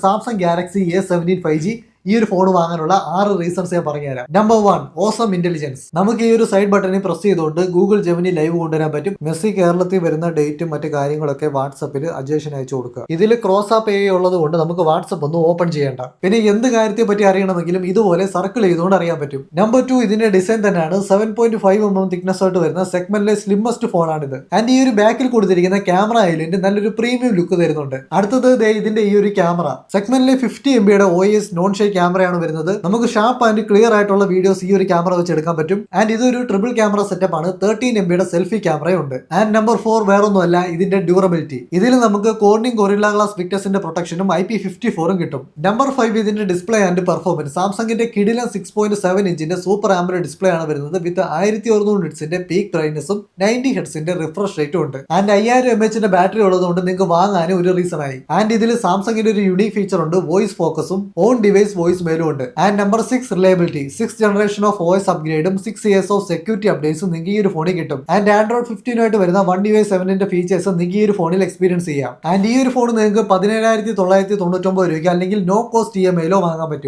Samsung Galaxy A17 5G ഈ ഒരു phone വാങ്ങാനുള്ള 6 റീസൺസ് ഞാൻ പറഞ്ഞുതരാം. Number 1, awesome intelligence. നമുക്ക് ഈ ഒരു സൈഡ് ബട്ടണിൽ പ്രസ് ചെയ്തുകൊണ്ട് ഗൂഗിൾ ജെമിനി ലൈവ് കൊണ്ടുവരാൻ പറ്റും. മെസ്സി കേരളത്തിൽ വരുന്ന ഡേറ്റും മറ്റു കാര്യങ്ങളൊക്കെ വാട്സപ്പിൽ അജേഷന് അയച്ചു കൊടുക്കുക. ഇതിൽ ക്രോസ് ആപ്പ് AI ഉള്ളത് കൊണ്ട് നമുക്ക് വാട്സപ്പ് ഒന്നും ഓപ്പൺ ചെയ്യേണ്ട. പിന്നെ എന്ത് കാര്യത്തെ പറ്റി അറിയണമെങ്കിലും ഇതുപോലെ സർക്കിൾ ചെയ്തുകൊണ്ട് അറിയാൻ പറ്റും. നമ്പർ 2, ഇതിന്റെ ഡിസൈൻ തന്നെയാണ്. 7.5mm തിക്നെസ് ആയിട്ട് വരുന്ന സെഗ്മെന്റിലെ സ്ലിമ്മസ്റ്റ് ഫോണാണിത്. ആൻഡ് ഈ ഒരു ബാക്കിൽ കൊടുത്തിരിക്കുന്ന ക്യാമറ ഐലൻഡ് നല്ലൊരു പ്രീമിയം ലുക്ക് തരുന്നുണ്ട്. അടുത്തത് ഇതിന്റെ ഈ ഒരു ക്യാമറ സെഗ്മെന്റിലെ 50MB OIS നോൺ ഷേക്ക് ക്യാമറയാണ് വരുന്നത്. നമുക്ക് ഷാർപ്പ് ആൻഡ് ക്ലിയർ ആയിട്ടുള്ള വീഡിയോസ് ഈ ഒരു ക്യാമറ വെച്ച് എടുക്കാൻ പറ്റും. ആൻഡ് ഇതൊരു ട്രിപ്പിൾ ക്യാമറ സെറ്റപ്പ് ആണ്. 13MB selfie ക്യാമറയുണ്ട്. ആൻഡ് നമ്പർ 4 വേറൊന്നുമല്ല, ഇതിന്റെ ഡ്യൂറബിലിറ്റി. ഇതിൽ നമുക്ക് കോർണിംഗ് ഗൊറില്ല ഗ്ലാസ് വിക്ടസിന്റെ പ്രൊട്ടക്ഷനും IP54 കിട്ടും. നമ്പർ 5, ഇതിന്റെ ഡിസ്പ്ലേ ആൻഡ് പെർഫോമൻസ്. സാംസങ്ങിന്റെ കിടിലൻ 6.7 ഇഞ്ചിന്റെ സൂപ്പർ ആംബുലൻസ് ഡിസ്പ്ലേ ആണ് വരുന്നത്. വിത്ത് 1600 നിറ്റ്സിന്റെ പീക്ക് ബ്രൈറ്റ്നസും 90 ഹെർട്സിന്റെ റിഫ്രഷ് റേറ്റും ഉണ്ട്. ആൻഡ് 5000mAh ബാറ്ററി ഉള്ളതുകൊണ്ട് നിങ്ങൾക്ക് വാങ്ങാനും ഒരു റീസൺ ആയി. ആൻഡ് ഇതിൽ സാംസങ്ങിന്റെ ഒരു യുണീക് ഫീച്ചർ ഉണ്ട്. വോയിസ് ഫോക്കസും ഓൺ ഡിവൈസ് വോയിസ് മെയിലും ഉണ്ട്. And number 6, reliability. 6th generation of OS അപ്ഗ്രേഡും 6 years ഓഫ് സെക്യൂരിറ്റി അപ്ഡേറ്റ്സും നിങ്ങൾക്ക് ഈ ഒരു ഫോണിൽ കിട്ടും. ആൻഡ് Android 15 ആയിട്ട് വരുന്ന One UI 7ന്റെ ഫീച്ചേഴ്സ് നിങ്ങൾക്ക് ഈ ഒരു ഫോണിൽ എക്സ്പീരിയൻസ് ചെയ്യാം. ആൻഡ് ഈ ഒരു ഫോൺ നിങ്ങൾക്ക് 17,999 രൂപയ്ക്ക് അല്ലെങ്കിൽ നോ കോസ്റ്റ് EMI വാങ്ങാൻ പറ്റും.